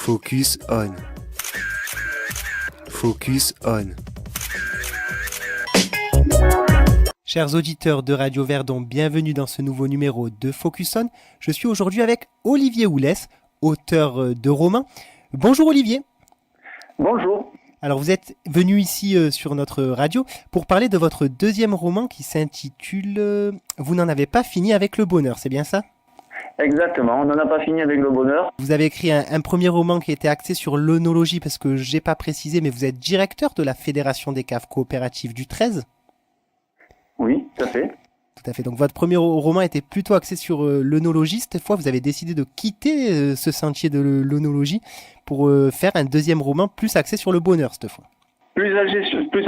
Focus on. Focus on. Chers auditeurs de Radio Verdon, bienvenue dans ce nouveau numéro de Focus On. Je suis aujourd'hui avec Olivier Houlès, auteur de romans. Bonjour Olivier. Bonjour. Alors vous êtes venu ici sur notre radio pour parler de votre deuxième roman qui s'intitule Vous n'en avez pas fini avec le bonheur, c'est bien ça ? Exactement, on n'en a pas fini avec le bonheur. Vous avez écrit un premier roman qui était axé sur l'œnologie parce que j'ai pas précisé, mais vous êtes directeur de la Fédération des caves coopératives du 13. Oui, tout à fait. Tout à fait. Donc votre premier roman était plutôt axé sur l'œnologie. Cette fois, vous avez décidé de quitter ce sentier de l'œnologie pour faire un deuxième roman plus axé sur le bonheur cette fois. Plus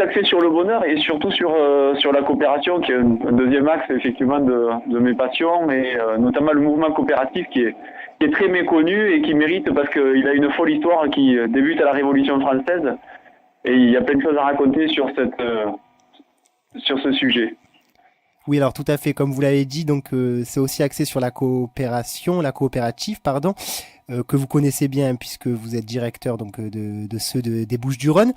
axé sur le bonheur et surtout sur la coopération, qui est un deuxième axe effectivement de mes passions, et notamment le mouvement coopératif qui est très méconnu et qui mérite, parce qu'il a une folle histoire qui débute à la Révolution française, et il y a plein de choses à raconter sur ce sujet. Oui, alors tout à fait, comme vous l'avez dit, donc c'est aussi axé sur la coopérative, que vous connaissez bien puisque vous êtes directeur donc de ceux des Bouches-du-Rhône.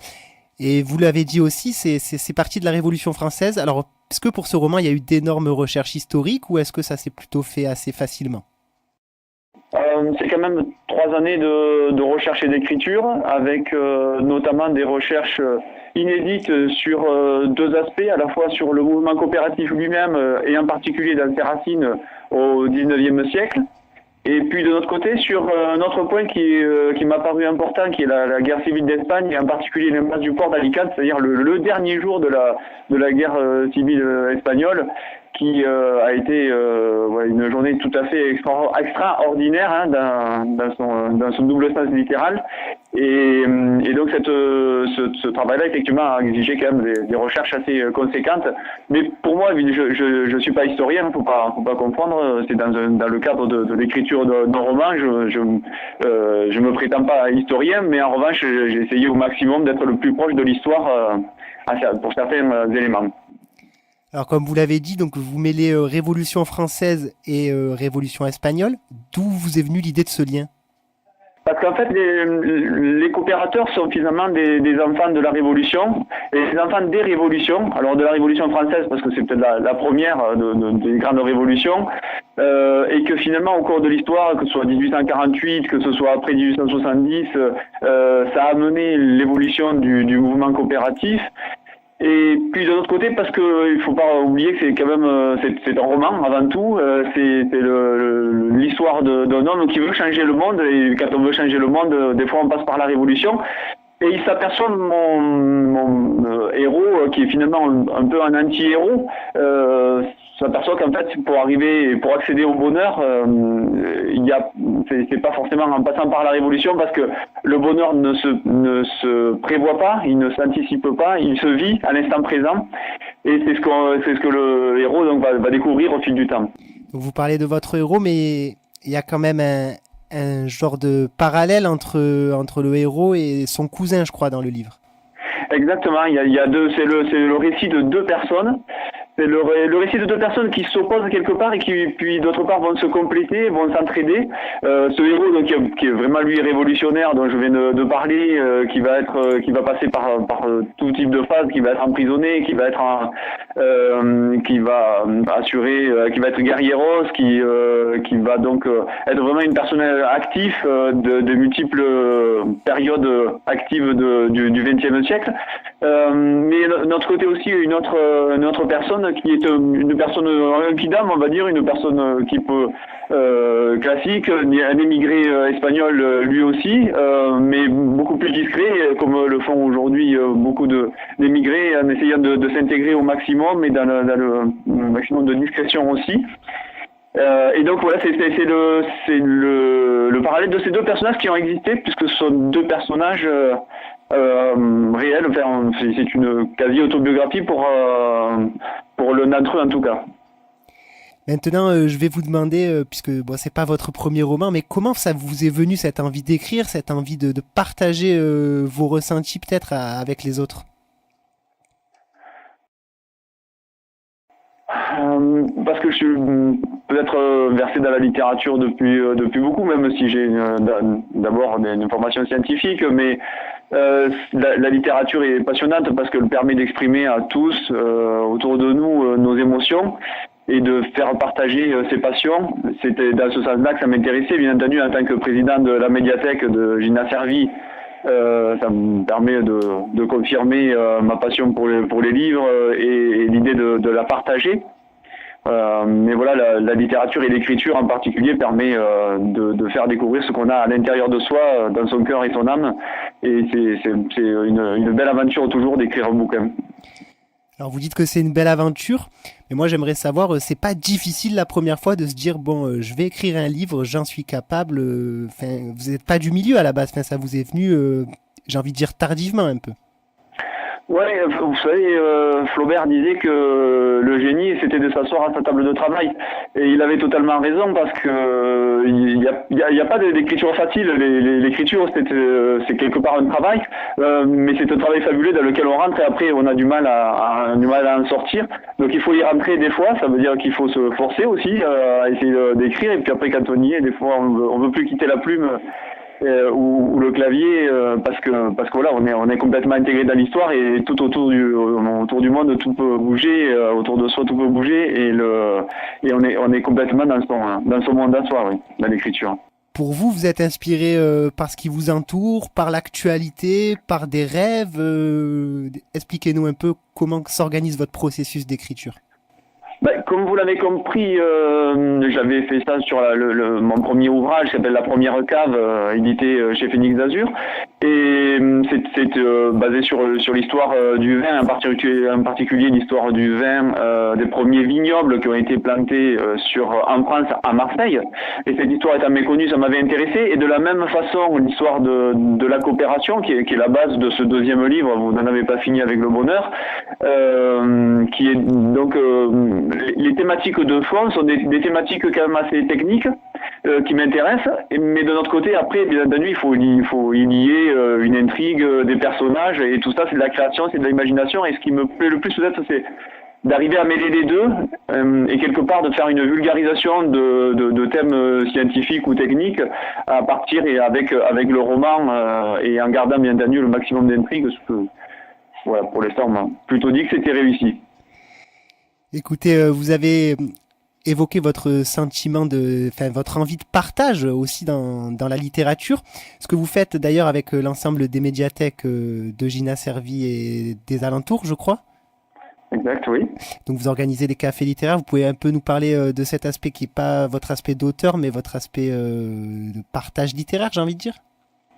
Et vous l'avez dit aussi, c'est parti de la Révolution française. Alors, est-ce que pour ce roman, il y a eu d'énormes recherches historiques ou est-ce que ça s'est plutôt fait assez facilement ? C'est quand même 3 années de recherche et d'écriture, avec notamment des recherches inédites sur 2 aspects, à la fois sur le mouvement coopératif lui-même et en particulier dans ses racines au XIXe siècle. Et puis de notre côté, sur un autre point qui m'a paru important, qui est la guerre civile d'Espagne, et en particulier l'impasse du port d'Alicante, c'est-à-dire le dernier jour de la guerre civile espagnole, qui a été une journée tout à fait extraordinaire dans son double sens littéral. Et donc ce travail-là, effectivement, a exigé quand même des recherches assez conséquentes. Mais pour moi, je suis pas historien, faut pas confondre. C'est dans le cadre de l'écriture d'un roman. Je me prétends pas historien, mais en revanche, j'ai essayé au maximum d'être le plus proche de l'histoire pour certains éléments. Alors comme vous l'avez dit, donc vous mêlez Révolution française et Révolution espagnole. D'où vous est venue l'idée de ce lien ? Parce qu'en fait, les coopérateurs sont finalement des enfants de la Révolution, et des enfants des révolutions. Alors de la Révolution française, parce que c'est peut-être la première des grandes révolutions, et que finalement au cours de l'histoire, que ce soit 1848, que ce soit après 1870, ça a amené l'évolution du mouvement coopératif. Et puis de l'autre côté, parce que il faut pas oublier que c'est quand même c'est un roman avant tout, c'est l'histoire d'un homme qui veut changer le monde, et quand on veut changer le monde, des fois on passe par la révolution. Et il s'aperçoit, mon héros, qui est finalement un peu un anti-héros, s'aperçoit qu'en fait, pour accéder au bonheur, c'est pas forcément en passant par la révolution, parce que le bonheur ne se prévoit pas, il ne s'anticipe pas, il se vit à l'instant présent. Et c'est ce que le héros donc va découvrir au fil du temps. Donc vous parlez de votre héros, mais il y a quand même un genre de parallèle entre le héros et son cousin, je crois, dans le livre. Exactement, il y a deux, c'est le récit de 2 personnes. C'est le récit de 2 personnes qui s'opposent quelque part et qui, puis d'autre part, vont se compléter, vont s'entraider. Ce héros, donc, qui est vraiment lui révolutionnaire, dont je viens de parler, qui va passer par tout type de phases, qui va être emprisonné, qui va être qui va être guerrieros, qui va donc être vraiment une personne active de multiples périodes actives du XXe siècle. Mais de notre côté aussi, une autre personne qui est une personne inquidame, on va dire, une personne qui peut classique, un émigré espagnol lui aussi, mais beaucoup plus discret, comme le font aujourd'hui beaucoup d'émigrés, en essayant de s'intégrer au maximum, et dans le maximum de discrétion aussi. Et donc voilà, c'est le parallèle de ces 2 personnages qui ont existé, puisque ce sont 2 personnages réels. Enfin, c'est une quasi-autobiographie pour l'un d'entre eux en tout cas. Maintenant, je vais vous demander, puisque c'est pas votre premier roman, mais comment ça vous est venu cette envie d'écrire, cette envie de partager vos ressentis peut-être avec les autres ? Parce que je suis peut-être versé dans la littérature depuis beaucoup, même si j'ai d'abord une formation scientifique, mais la littérature est passionnante parce qu'elle permet d'exprimer à tous autour de nous nos émotions et de faire partager ses passions. C'était dans ce sens-là que ça m'intéressait, bien entendu, en tant que président de la médiathèque de Gina Servi. Ça me permet de confirmer ma passion pour les livres et l'idée de la partager. Mais voilà, la littérature et l'écriture en particulier permet de faire découvrir ce qu'on a à l'intérieur de soi, dans son cœur et son âme. Et c'est une belle aventure toujours d'écrire un bouquin. Alors vous dites que c'est une belle aventure, mais moi j'aimerais savoir, c'est pas difficile la première fois de se dire bon, je vais écrire un livre, j'en suis capable. Vous n'êtes pas du milieu à la base, ça vous est venu, j'ai envie de dire tardivement un peu. Ouais, vous savez, Flaubert disait que le génie, c'était de s'asseoir à sa table de travail. Et il avait totalement raison parce que il y a pas d'écriture facile. L'écriture, c'est quelque part un travail, mais c'est un travail fabuleux dans lequel on rentre et après on a du mal à en sortir. Donc il faut y rentrer des fois. Ça veut dire qu'il faut se forcer aussi à essayer d'écrire. Et puis après, quand on y est, des fois, on veut plus quitter la plume. Ou le clavier parce que voilà, on est complètement intégré dans l'histoire et tout autour du monde tout peut bouger, autour de soi tout peut bouger et on est complètement dans son monde à soi, oui, dans l'écriture. Pour vous, vous êtes inspiré par ce qui vous entoure, par l'actualité, par des rêves. Expliquez-nous un peu comment s'organise votre processus d'écriture. Comme vous l'avez compris, j'avais fait ça sur mon premier ouvrage qui s'appelle La Première Cave, édité chez Phoenix d'Azur. Et c'est basé sur l'histoire du vin, en particulier l'histoire du vin des premiers vignobles qui ont été plantés en France, à Marseille. Et cette histoire étant méconnue, ça m'avait intéressé. Et de la même façon, l'histoire de la coopération, qui est la base de ce deuxième livre, vous n'en avez pas fini avec le bonheur, qui est donc... les thématiques de fond sont des thématiques quand même assez techniques qui m'intéressent, mais de notre côté, après, bien entendu, il faut y lier une intrigue, des personnages, et tout ça, c'est de la création, c'est de l'imagination, et ce qui me plaît le plus peut-être, c'est d'arriver à mêler les deux, et quelque part de faire une vulgarisation de thèmes scientifiques ou techniques à partir et avec le roman, et en gardant bien entendu le maximum d'intrigue, ce que, voilà, pour l'instant, on m'a plutôt dit que c'était réussi. Écoutez, vous avez évoqué votre sentiment votre envie de partage aussi dans la littérature. Ce que vous faites d'ailleurs avec l'ensemble des médiathèques de Gina Servi et des alentours, je crois. Exact, oui. Donc vous organisez des cafés littéraires. Vous pouvez un peu nous parler de cet aspect qui n'est pas votre aspect d'auteur, mais votre aspect de partage littéraire, j'ai envie de dire.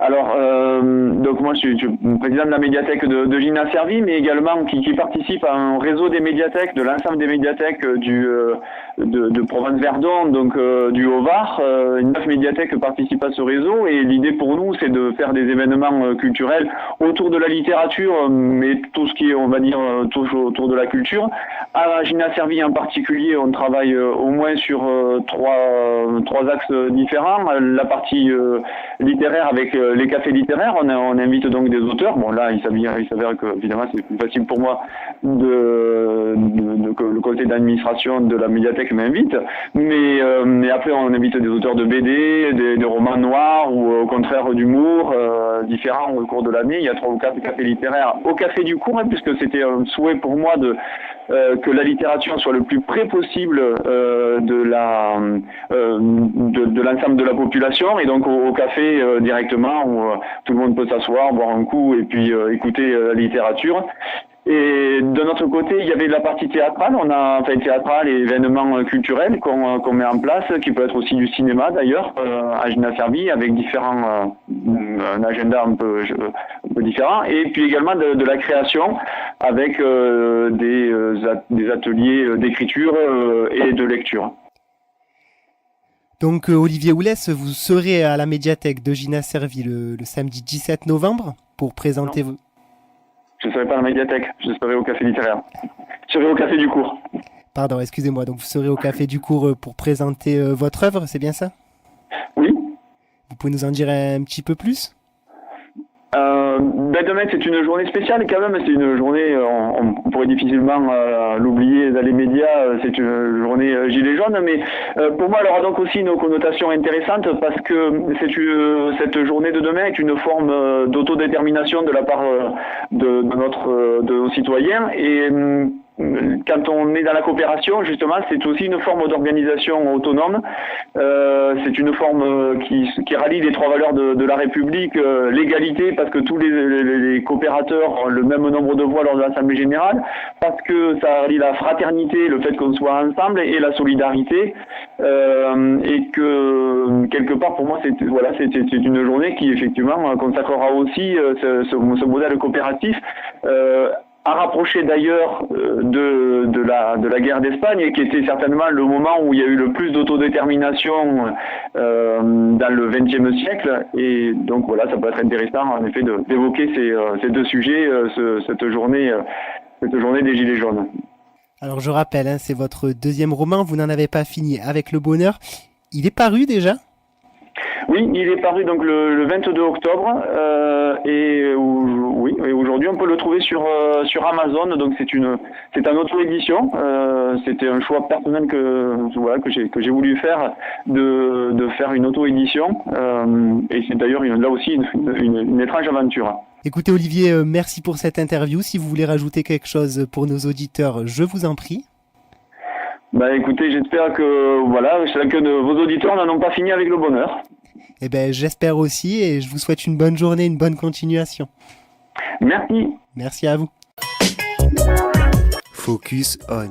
Alors, donc moi je suis président de la médiathèque de Gina Servi, mais également qui participe à un réseau des médiathèques, de l'ensemble des médiathèques de Provence-Verdon, donc du Haut-Var. 9 médiathèques participent à ce réseau et l'idée pour nous c'est de faire des événements culturels autour de la littérature, mais tout ce qui est, on va dire, autour de la culture. À Gina Servi en particulier, on travaille au moins sur trois axes différents. La partie littéraire avec les cafés littéraires, on invite donc des auteurs. Bon là, il s'avère que évidemment c'est plus facile pour moi que le conseil d'administration de la médiathèque m'invite. Mais après, on invite des auteurs de BD, des romans noirs ou au contraire d'humour différents au cours de l'année. Il y a 3 ou 4 cafés littéraires au Café du Cours, puisque c'était un souhait pour moi que la littérature soit le plus près possible de l'ensemble de la population et donc au café directement où tout le monde peut s'asseoir, boire un coup et puis écouter la littérature. Et de notre côté, il y avait la partie théâtrale. Théâtrale et événements culturels qu'on met en place, qui peut être aussi du cinéma d'ailleurs, à Gina Servi, avec un agenda un peu différent. Et puis également de la création, avec des ateliers d'écriture et de lecture. Donc Olivier Houlès, vous serez à la médiathèque de Gina Servi le samedi 17 novembre pour présenter vos... Je ne serai pas à la médiathèque, je serai au café littéraire. Je serai au café du cours. Pardon, excusez-moi. Donc vous serez au café du cours pour présenter votre œuvre, c'est bien ça ? Oui. Vous pouvez nous en dire un petit peu plus ? Demain c'est une journée spéciale quand même, c'est une journée, on pourrait difficilement l'oublier dans les médias, c'est une journée gilet jaune, mais pour moi elle aura donc aussi une connotation intéressante parce que cette journée de demain est une forme d'autodétermination de la part de nos citoyens et quand on est dans la coopération, justement, c'est aussi une forme d'organisation autonome. C'est une forme qui rallie les trois valeurs de la République, l'égalité, parce que tous les coopérateurs ont le même nombre de voix lors de l'Assemblée générale, parce que ça rallie la fraternité, le fait qu'on soit ensemble, et la solidarité, et que quelque part, pour moi, c'est une journée qui effectivement consacrera aussi ce modèle coopératif. À rapprocher d'ailleurs de la guerre d'Espagne, qui était certainement le moment où il y a eu le plus d'autodétermination dans le XXe siècle. Et donc voilà, ça peut être intéressant en effet d'évoquer ces deux sujets, cette journée des Gilets jaunes. Alors je rappelle, c'est votre deuxième roman, vous n'en avez pas fini avec le bonheur. Il est paru déjà ? Oui, il est paru donc le 22 octobre et aujourd'hui on peut le trouver sur Amazon. Donc c'est un auto-édition. C'était un choix personnel que j'ai voulu faire de faire une auto-édition et c'est d'ailleurs là aussi une étrange aventure. Écoutez Olivier, merci pour cette interview. Si vous voulez rajouter quelque chose pour nos auditeurs, je vous en prie. Écoutez, j'espère que vos auditeurs n'en ont pas fini avec le bonheur. J'espère aussi et je vous souhaite une bonne journée, une bonne continuation. Merci. Merci à vous. Focus on.